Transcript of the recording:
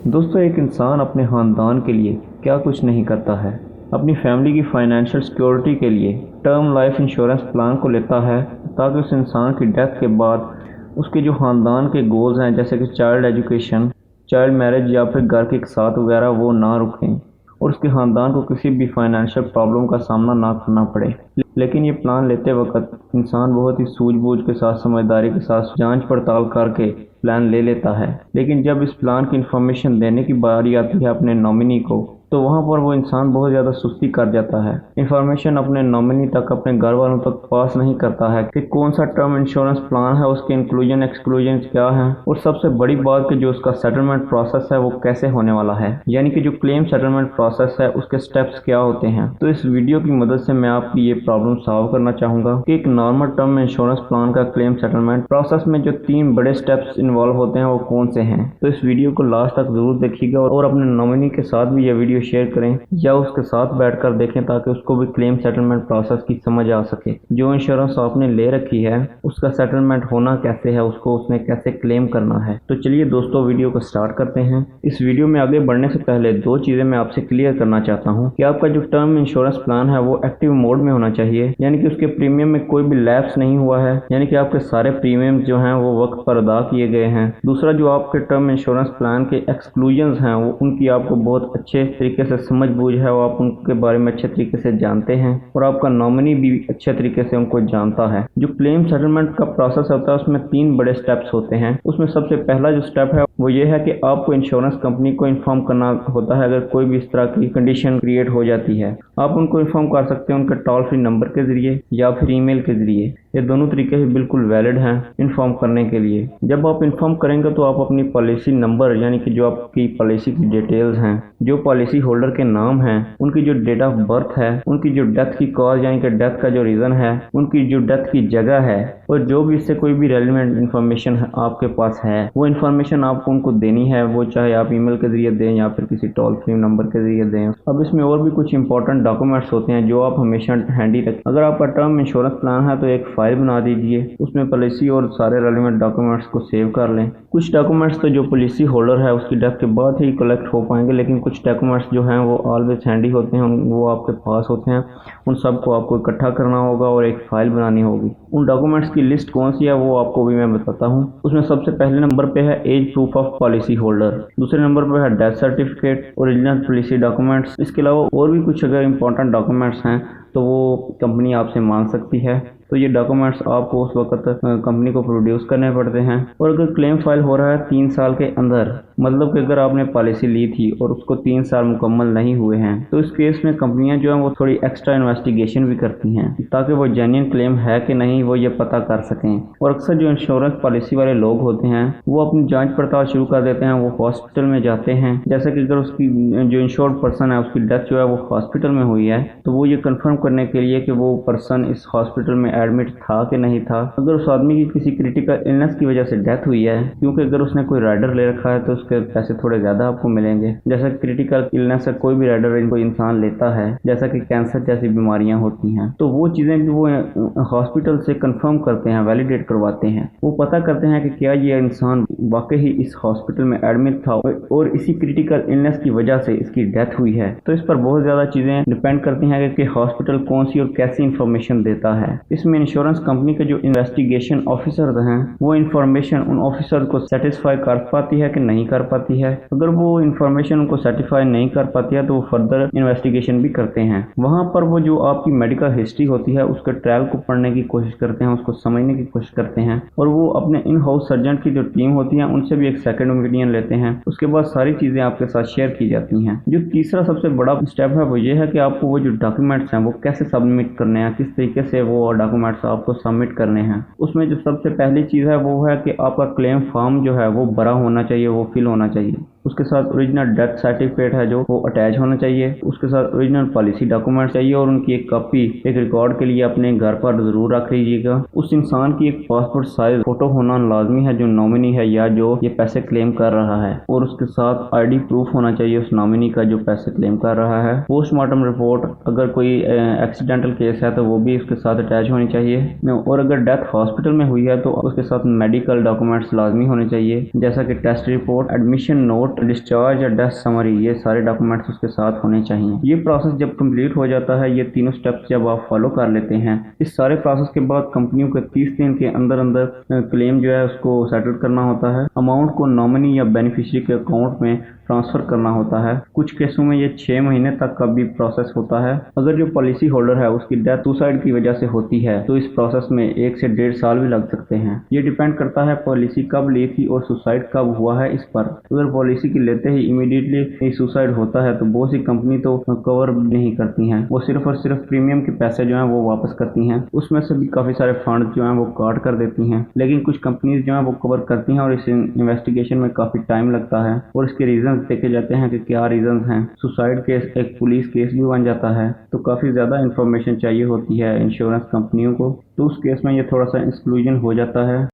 दोस्तों, एक इंसान अपने ख़ानदान के लिए क्या कुछ नहीं करता है। अपनी फैमिली की फाइनेंशियल सिक्योरिटी के लिए टर्म लाइफ इंश्योरेंस प्लान को लेता है ताकि उस इंसान की डेथ के बाद उसके जो ख़ानदान के गोल्स हैं, जैसे कि चाइल्ड एजुकेशन, चाइल्ड मैरिज या फिर घर के इकसात वगैरह, वो ना रुकें और उसके ख़ानदान को किसी भी फाइनेंशियल प्रॉब्लम का सामना ना करना पड़े। लेकिन ये प्लान लेते वक्त इंसान बहुत ही सूझबूझ के साथ, समझदारी के साथ जांच पड़ताल करके प्लान ले लेता है। लेकिन जब इस प्लान की इन्फॉर्मेशन देने की बारी आती है अपने नॉमिनी को, तो वहाँ पर वो इंसान बहुत ज़्यादा सुस्ती कर जाता है। इन्फॉर्मेशन अपने नॉमिनी तक, अपने घर वालों तक पास नहीं करता है कि कौन सा टर्म इंश्योरेंस प्लान है, उसके इंक्लूजन एक्सक्लूजन क्या हैं, और सबसे बड़ी बात कि जो उसका सेटलमेंट प्रोसेस है वो कैसे होने वाला है, यानी कि जो क्लेम सेटलमेंट प्रोसेस है उसके स्टेप्स क्या होते हैं। तो इस वीडियो की मदद से मैं आपकी ये प्रॉब्लम सॉल्व करना चाहूँगा कि एक नॉर्मल टर्म इंश्योरेंस प्लान का क्लेम सेटलमेंट प्रोसेस में जो 3 बड़े स्टेप्स इन्वॉल्व होते हैं वो कौन से हैं। तो इस वीडियो को लास्ट तक जरूर देखिएगा और अपने नॉमिनी के साथ भी यह वीडियो शेयर करें या उसके साथ बैठकर देखें ताकि उसको भी क्लेम सेटलमेंट प्रोसेस की समझ आ सके। जो इंश्योरेंस आपने ले रखी है उसका सेटलमेंट होना कैसे है, उसको उसने कैसे क्लेम करना है। तो चलिए दोस्तों, वीडियो को स्टार्ट करते हैं। इस वीडियो में आगे बढ़ने से पहले 2 चीज़ें मैं आपसे क्लियर करना चाहता हूँ कि आपका जो टर्म इंश्योरेंस प्लान है वो एक्टिव मोड में होना चाहिए, यानी कि उसके प्रीमियम में कोई भी लैप्स नहीं हुआ है, यानी कि आपके सारे प्रीमियम जो हैं वो वक्त पर अदा किए गए हैं। दूसरा, जो आपके टर्म इंश्योरेंस प्लान के एक्सक्लूजन्स हैं वो उनकी आपको बहुत अच्छे तरीके से समझ बूझ है, वो आप उनके बारे में अच्छे तरीके से जानते हैं और आपका नॉमिनी भी अच्छे तरीके से उनको जानता है। जो क्लेम सेटलमेंट का प्रोसेस होता है उसमें 3 बड़े स्टेप्स होते हैं। उसमें सबसे पहला जो स्टेप है वो ये है कि आपको इंश्योरेंस कंपनी को इन्फॉर्म करना होता है अगर कोई भी इस तरह की कंडीशन क्रिएट हो जाती है। आप उनको इन्फॉर्म कर सकते हैं उनके टोल फ्री नंबर के जरिए या फिर ईमेल के जरिए। ये दोनों तरीके ही बिल्कुल वैलिड हैं इन्फॉर्म करने के लिए। जब आप इन्फॉर्म करेंगे तो आप अपनी पॉलिसी नंबर, यानी कि जो आपकी पॉलिसी की डिटेल्स हैं, जो पॉलिसी होल्डर के नाम हैं, उनकी जो डेट ऑफ बर्थ है, उनकी जो डेथ की कॉज यानी कि डेथ का जो रीज़न है, उनकी जो डेथ की जगह है, और जो भी इससे कोई भी रेलिवेंट इन्फॉर्मेशन आपके पास है वो इन्फॉर्मेशन आपको उनको देनी है। वो चाहे आप ईमेल के जरिए दें या फिर किसी टोल फ्री नंबर के जरिए दें। अब इसमें और भी कुछ इंपॉर्टेंट डॉक्यूमेंट्स होते हैं जो आप हमेशा हैंडी रखें। अगर आपका टर्म इंश्योरेंस प्लान है तो एक फाइल बना दीजिए, उसमें पॉलिसी और सारे रेलिवेंट डॉक्यूमेंट्स को सेव कर लें। कुछ डॉक्यूमेंट्स तो जो पॉलिसी होल्डर है उसकी डेथ के बाद ही कलेक्ट हो पाएंगे, लेकिन कुछ डॉक्यूमेंट्स जो हैं वो ऑलवेज हैंडी होते हैं, वो आपके पास होते हैं। उन सबको आपको इकट्ठा करना होगा और एक फाइल बनानी होगी। उन डॉक्यूमेंट्स की लिस्ट कौन सी है वो आपको भी मैं बताता हूँ। उसमें सबसे पहले नंबर पे है age proof of policy holder, दूसरे नंबर पे है death certificate, original policy documents. इसके अलावा और भी कुछ अगर इंपॉर्टेंट डॉक्यूमेंट्स हैं तो वो कंपनी आपसे मांग सकती है। तो ये डॉक्यूमेंट्स आपको उस वक्त कंपनी को प्रोड्यूस करने पड़ते हैं। और अगर क्लेम फाइल हो रहा है 3 साल के अंदर, मतलब कि अगर आपने पॉलिसी ली थी और उसको 3 साल मुकम्मल नहीं हुए हैं, तो इस केस में कंपनियां जो हैं वो थोड़ी एक्स्ट्रा इन्वेस्टिगेशन भी करती हैं ताकि वो जेन्युइन क्लेम है कि नहीं वो ये पता कर सकें। और अक्सर जो इंश्योरेंस पॉलिसी वाले लोग होते हैं वो अपनी जाँच पड़ताल शुरू कर देते हैं। वो हॉस्पिटल में जाते हैं, जैसे कि अगर उसकी जो इंश्योर्ड पर्सन है उसकी डेथ जो है वो हॉस्पिटल में हुई है, तो वो ये कन्फर्म करने के लिए कि वो पर्सन इस हॉस्पिटल में एडमिट था कि नहीं था। अगर उस आदमी की किसी क्रिटिकल इलनेस की वजह से डेथ हुई है, क्योंकि अगर उसने कोई राइडर ले रखा है तो उसके पैसे थोड़े ज़्यादा आपको मिलेंगे। जैसा क्रिटिकल इलनेस है, कोई भी राइडर कोई इंसान लेता है, जैसा कि कैंसर जैसी बीमारियां होती हैं, तो वो चीज़ें भी वो हॉस्पिटल से कंफर्म करते हैं, वैलिडेट करवाते हैं। वो पता करते हैं कि क्या ये इंसान वाकई ही इस हॉस्पिटल में एडमिट था और इसी क्रिटिकल इलनेस की वजह से इसकी डेथ हुई है। तो इस पर बहुत ज़्यादा चीज़ें डिपेंड करती हैं कि हॉस्पिटल कौन सी और कैसी इंफॉर्मेशन देता है। इसमें इंश्योरेंस कंपनी के जो इन्वेस्टिगेशन ऑफिसर हैं वो इन्फॉर्मेशन उन ऑफिसर को सेटिस्फाई कर पाती है कि नहीं कर पाती है। अगर वो इन्फॉर्मेशन उनको सेटिस्फाई नहीं कर पाती है तो वो फर्दर इन्वेस्टिगेशन भी करते हैं। वहाँ पर वो जो आपकी मेडिकल हिस्ट्री होती है उसके ट्रायल को पढ़ने की कोशिश करते हैं, उसको समझने की कोशिश करते हैं, और वो अपने इन हाउस सर्जन की जो टीम होती है उनसे भी एक सेकंड ओपिनियन लेते हैं। उसके बाद सारी चीज़ें आपके साथ शेयर की जाती हैं। जो तीसरा सबसे बड़ा स्टेप है वो ये है कि आपको वो जो डॉक्यूमेंट्स हैं वो कैसे सबमिट करने हैं, किस तरीके से वो डॉक्यूमेंट्स आपको सबमिट करने हैं। उसमें जो सबसे पहली चीज़ है वो है कि आपका क्लेम फॉर्म जो है वो भरा होना चाहिए, वो फिल होना चाहिए। उसके साथ ओरिजिनल डेथ सर्टिफिकेट है जो वो अटैच होना चाहिए। उसके साथ ओरिजिनल पॉलिसी डॉक्यूमेंट चाहिए और उनकी एक कॉपी एक रिकॉर्ड के लिए अपने घर पर ज़रूर रख लीजिएगा। उस इंसान की एक पासपोर्ट साइज फोटो होना लाजमी है जो नॉमिनी है या जो ये पैसे क्लेम कर रहा है, और उसके साथ आईडी प्रूफ होना चाहिए उस नॉमिनी का जो पैसे क्लेम कर रहा है। पोस्टमार्टम रिपोर्ट, अगर कोई एक्सीडेंटल केस है तो वो भी उसके साथ अटैच होनी चाहिए। और अगर डेथ हॉस्पिटल में हुई है तो उसके साथ मेडिकल डॉक्यूमेंट्स लाजमी होने चाहिए, जैसा कि test report, admission note note, discharge या डेथ समरी, ये सारे डॉक्यूमेंट्स उसके साथ होने चाहिए। ये प्रोसेस जब कंप्लीट हो जाता है, ये तीनों स्टेप्स जब आप फॉलो कर लेते हैं, इस सारे प्रोसेस के बाद कंपनियों को 30 दिन के अंदर अंदर क्लेम जो है उसको सेटल करना होता है। अमाउंट को नॉमिनी या बेनिफिशियरी के अकाउंट में ट्रांसफ़र करना होता है। कुछ केसों में ये 6 महीने तक का भी प्रोसेस होता है। अगर जो पॉलिसी होल्डर है उसकी डेथ सुसाइड की वजह से होती है तो इस प्रोसेस में 1 से 1.5 साल भी लग सकते हैं। ये डिपेंड करता है पॉलिसी कब ली थी और सुसाइड कब हुआ है इस पर। अगर पॉलिसी की लेते ही इमीडिएटली सुसाइड होता है तो बहुत सी कंपनी तो कवर नहीं करती हैं, वो सिर्फ और सिर्फ प्रीमियम के पैसे जो हैं वो वापस करती हैं। उसमें से भी काफ़ी सारे फंड जो हैं वो काट कर देती हैं। लेकिन कुछ कंपनीज जो हैं वो कवर करती हैं और इस इन्वेस्टिगेशन में काफ़ी टाइम लगता है और इसके रीज़न देखे जाते हैं कि क्या रीजन हैं। सुसाइड केस एक पुलिस केस भी बन जाता है तो काफ़ी ज़्यादा इंफॉर्मेशन चाहिए होती है इंश्योरेंस कंपनियों को, तो उस केस में ये थोड़ा सा एक्सक्लूजन हो जाता है।